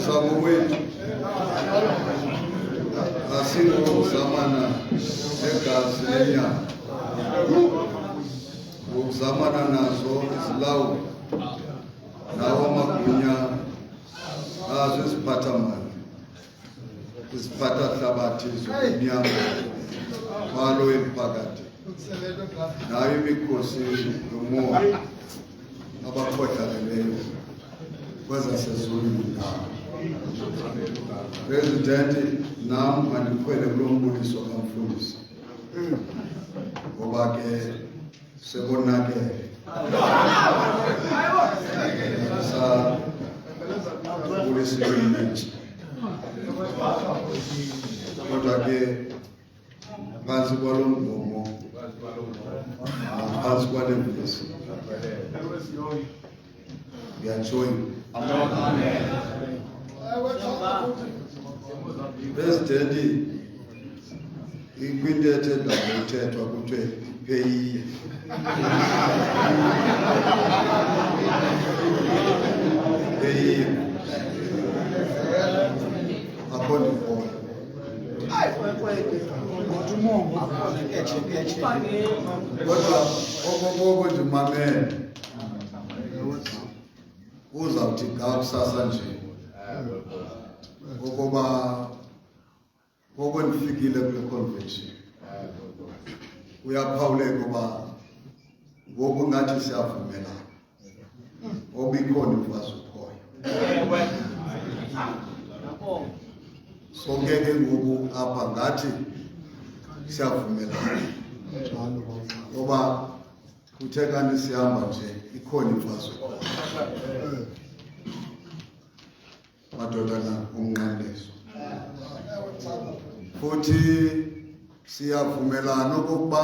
umzamo wethu asikuzamana negazi lenyama, ukuzamana nazo izilawuli nawo amagunya azo iziphathamali, iziphathahlabathi zobumnyama malo emphakathi nayo imikhosi yomoya abakhohlakeleyo kwezasezulwini. President, nam mandikhwele kulo mbuliso kamfundisi ngoba ke sebonakele sabulisiweninji kodwa ke phansi kwalo mgomo phansi kwale mbuliso ngiyajoyina. President, ikwinto ethethwa ngokuthethwa kuthiwe ipeyiye. Ipeyiye. Akho ndikhoyo. Kodwa okokoko ndimamele uzawuthi ga kusasa nje ukuba ngoku ndifikile kule convention uyaphawuleka uba ngoku ngathi siyavumelana obikhona imfazi ukhoyo sonke ke ngoku apha ngathi siyavumelana ngoba kuthe kanti sihamba nje ikhona imfazi ukhoyo madodana umnqandezo futhi siyavumelana okokuba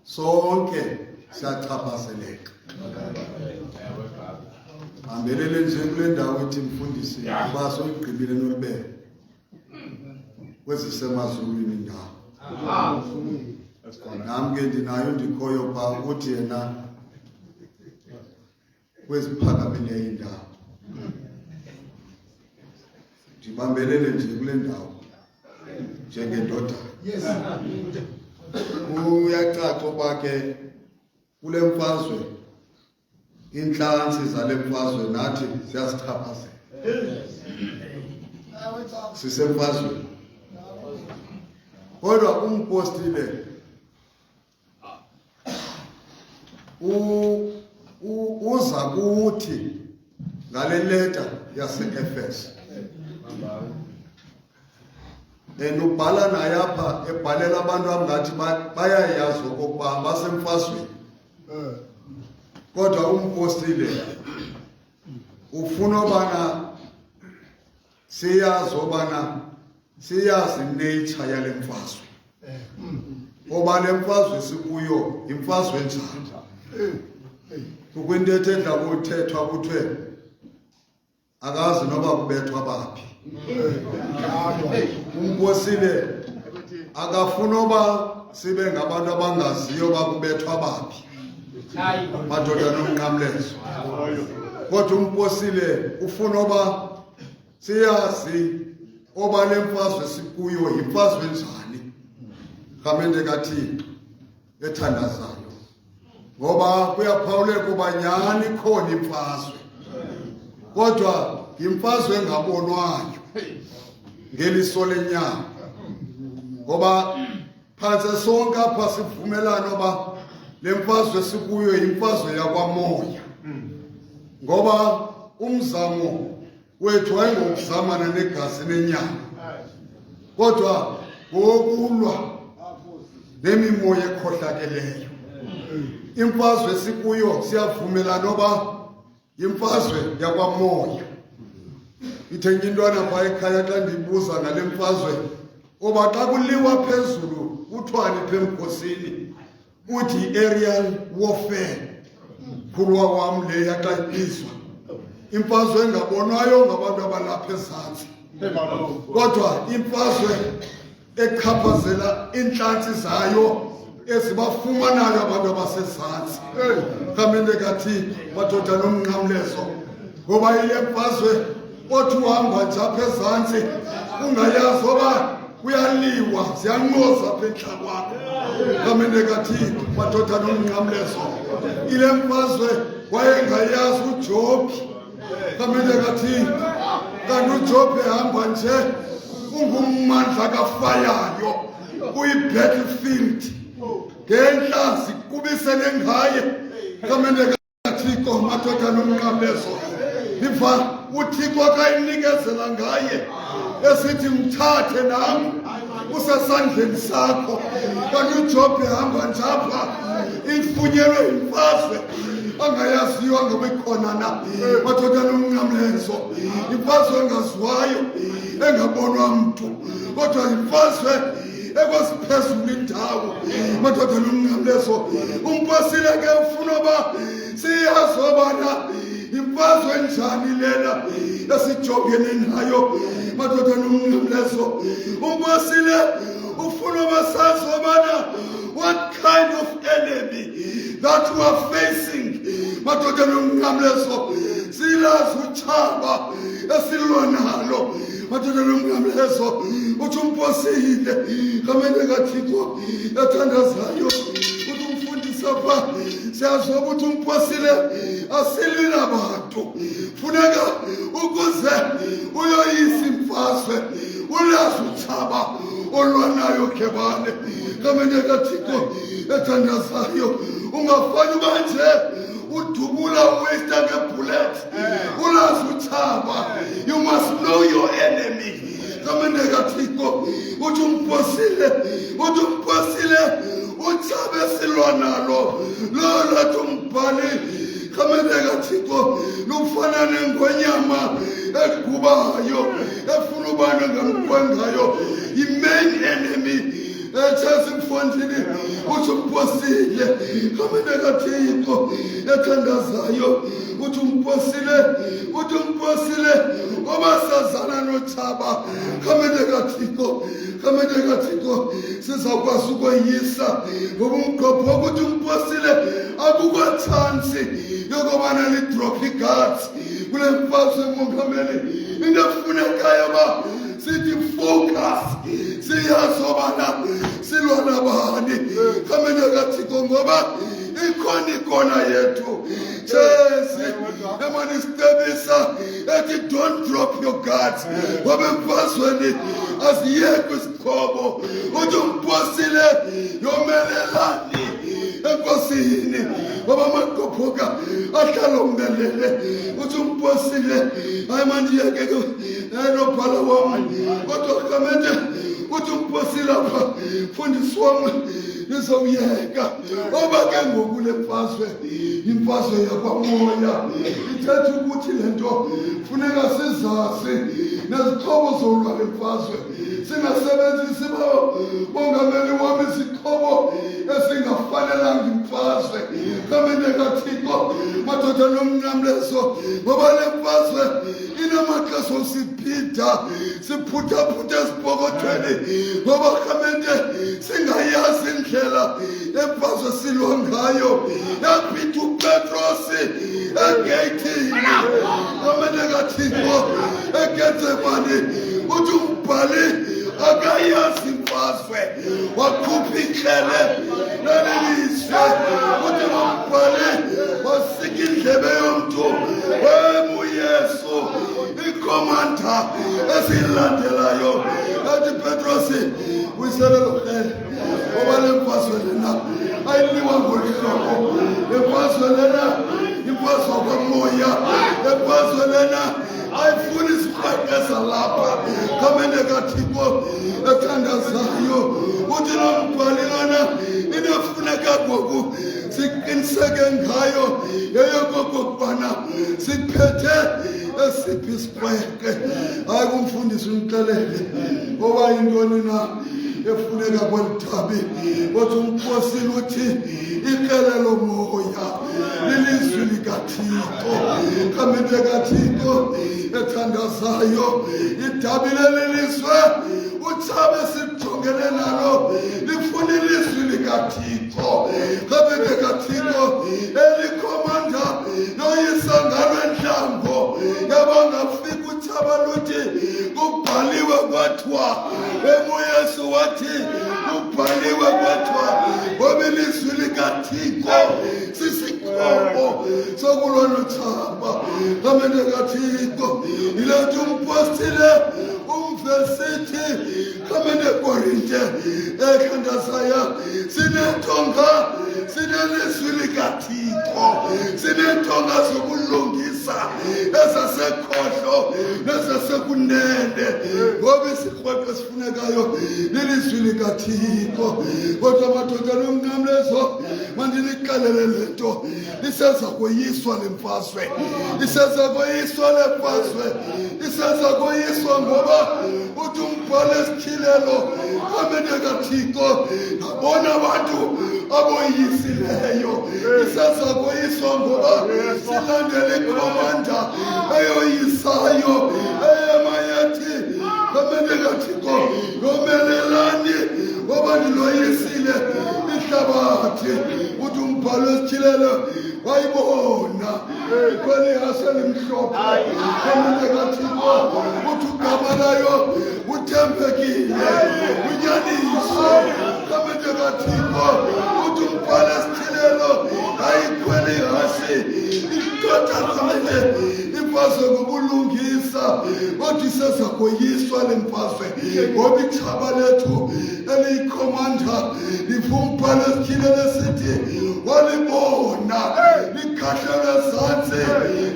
sonke siyachaphazeleka. Hambelele nje kule ndawo ithi mfundisi uba soyigqibile nolibele kwezisemazulwini indawo nam ke ndinayo ndikhoyo phaa ukuthi yena kweziphakamileyo indawo ndibambelele nje kule ndawo njengendoda. Uyacaca uba ke kule mfazwe intlantsi zale mfazwe nathi siyasichaphazela sisemfazweni. Kodwa umpostile uza kuthi ngale leta yase-Efeso ubhala naye apha ebhalela abantu abangathi bayayazi okokuba basemfazweni. Kodwa umpostile ufuna ubana siyazi nature yale mfazwe oba le mfazwe sikuyo imfazwe njani. Ukwinto ethe kuthethwa kuthiwe akazi noba kubethwa baphi. Umpostile akafuna uba sibe ngabantu abangaziyo bakubethwa baphi madoda nomnqamlezo. Kodwa umpostile ufuna uba siyazi oba le mfazwe sikuyo yimfazwe njani ngamenде kaThixo ethandazayo ngoba kuyaphawuleka uba nyhani ikhona imfazwe kodwa imfazwe engabonwayo ngeliso lenyama ngoba phantse sonke apha sivumelana uba le mfazwe sikuyo yimfazwe yakwamoya ngoba umzamo wethu wayengokuzamana negazi nenyama kodwa ngokulwa nemimoya ekhohlakeleyo. Imfazwe sikuyo siyavumelana uba yimfazwe yakwamoya. Ithenye intwana phaa ekhaya xa ndibuza ngale mfazwe oba xa kuliwa phezulu kuthiwani pha emkhosini uthi i-aerial warfare khulwa kwam leya xa ibizwa imfazwe engabonwayo ngabantu abalapha ezantsi kodwa imfazwe echaphazela intlantsi zayo ezibafumanayo abantu abasezantsi ngamende kaThixo madoda nomnqamlezo ngoba ile mfazwe othi uhamba nje apha ezantsi ungayazi oba uyaliwa ziyanqoza apha entla kwakho. Ngamende kaThixo madoda nomnqamlezo ile mfazwe wayengayazi uJob. Ngamende kaThixo kanti uJob ehamba nje ungummandla kafayayo uyi-battlefield ngentla zikubisele ngaye. Ngamende kaThixo madoda nomnqamlezo niva uThixo akayinikezela ngaye esithi mthathe nami usesandleni sakho. Kanti uJob ehamba njapha imfunyelwe imfazwe angayaziyo angabe ikhona na. Madoda nomnqamlezo imfazwe engaziwayo engabonwa mntu kodwa imfazwe ekwasiphezulu indawo. Madoda nomnqamlezo umpasile ke ufuna uba siyazi obana imfazwe njani lena esijongene nayo. Madoda nomnqamlezo umpasile ufuna uba sazi obana what kind of enemy that we are facing. Madoda nomnqamlezo silazi utshaba esilwa nalo. Madoda nomnqamlezo uthi umposile ngamende kaThixo ethandazayo uthi umfundisa pha siyazi ukuthi umposile asilwi nabantu. Funeka ukuze uyoyisa imfazwe ulazi utshaba olwa nayo khebane. Ngamende kaThixo ethandazayo ungafani uba nje udubula uwesta ngebullet ulazi utshaba. You must know your enemy. Ngamende kaThixo uthi umposile utshaba esilwa nalo lolathi umbhali. Ngamende kaThixo lufana nengonyama egubayo efuna ubana ngamqwengayo. Yi-main enemy ethesimfondini uthi umposile. Ngamende kaThixo ethandazayo uthi umposile ngoba sazana notshaba. Ngamende kaThixo sizakwazi ukoyisa ngoba umgqobho wokuthi umposile akukho chansi yokubana lidrop igazi kule mfazwe. Mongameli into efunekayo uba sithi focus siyazi obana silwa nabani. Ngamende kaThixo ngoba ikhona ikona yethu Jesi emanisitebisa ethi don't drop your guards ngoba emfazweni aziyekho isikhobo. Uthi umposile yomelelani enkosini ngoba amagqobhoka ahlala umelele. Uthi umposile hayi mandiyeke nobhala wami kodwa kamente uthi umposile apha mfundisi wami nizowuyeka oba ke ngoku le mfazwe imfazwe yakwamoya ithetha ukuthi le nto funeka sizazi nezixhobo zolwa le mfazwe singasebenzisi mongameli wami izixhobo esingafanelanga imfazwe. Ngamende kaThixo madoda nomnqamlezo ngoba le mfazwe inamaxesha osibhida siphuthaphutha esipokothweni ngoba kamente singayazi indlela emfazwe silwa ngayo. Yaphinda uPetrosi egeyithini. Ngamende kaThixo eGetsemane uthi umbhali akayazi imfazwe wakhupha iklele lelizwe. Uthi umbhali wasika indlebe yomntu wemuyesu ikomanda esilandelayo. Yathi Petrosi uyiselelo khele ngoba le mfazwe lena ayiliwa ngolihlobo. Le mfazwe lena imfazwe kwamoya. Le mfazwe lena ayifuni isiqhekeza lapha. Ngamende kaThixo ethandazayo uthi nombhali lona inafuneka ngoku siqiniseke ngayo yeyokokubana siphethe esiphi isiqheke. Hayi kumfundisi umxelele ngoba yintoni na efuneka kwelithabi. Uthi umposile uthi ikelelo moya lilizwi likaThixo. Ngamende kaThixo ethandazayo idabi lelizwe utshaba esijongene nalo lifuna ilizwi likaThixo. Ngamende kaThixo elikhomanda noyisa ngalo entlambo yabangafika utshaba kubhaliwe kwathiwa uYesu wathi kubhaliwe kwathiwa ngoba ilizwi likaThixo sisiqobo sokuloluthaba kamene kaThixo ilethu umpostile umvesithi kamene Korinte ekhandasaya sinentonga sinelizwi likaThixo sinentonga zokulungisa ezasekhohlo nezasekunene ngoba isikrweqe esifunekayo lilizwi likaThixo kodwa madoda nomncamlezo mandinikalele lento liseza koyiswa lemfazwe liseza koyiswa lemfazwe liseza koyiswa ngoba uthi umbhalo esityhilelo kamene kaThixo ngabona abantu aboyisileyo liseza koyiswa ngoba silandele ikhomanda eyoyisayo eyemayethi kamene kaThixo yomelelani ngoba niloyisile ihlabathi uthi umbhalo esityhilelo wayibona kwelihase limhlophe kamene kaThixo uthi ugama layo uthembekile unyaniswe kamene kaThixo uthi umbhalo esityhilelo ayikwelihasi idoda kamene imfazwe ngobulungisa kodwa iseza koyiswa lemfazwe ngoba ixhaba lethu eliyikhomanda livumbhalo esityhilelo esithi walibona likhahlelwe ezantsi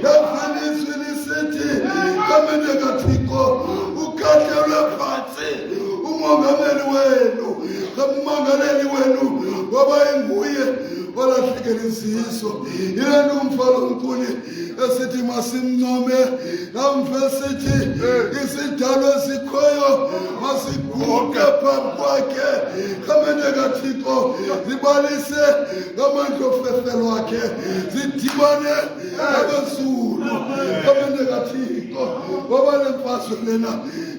yavelizwi lisithi kamene kaThixo ukhahlelwe phantsi umongameli wenu ngoba inguye olahlekela izizwe yile nto umfalo omkhulu esithi masimncome namvesithi isidalo esikhoyo masiguqe phambi kwakhe kamene kaThixo zibalise ngamandla ofefelo wakhe zidibane nabezulu kamene kaThixo ngoba le mfazwe lena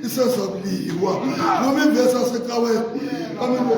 iseza kuliwa noma imvesi asecaweni kamene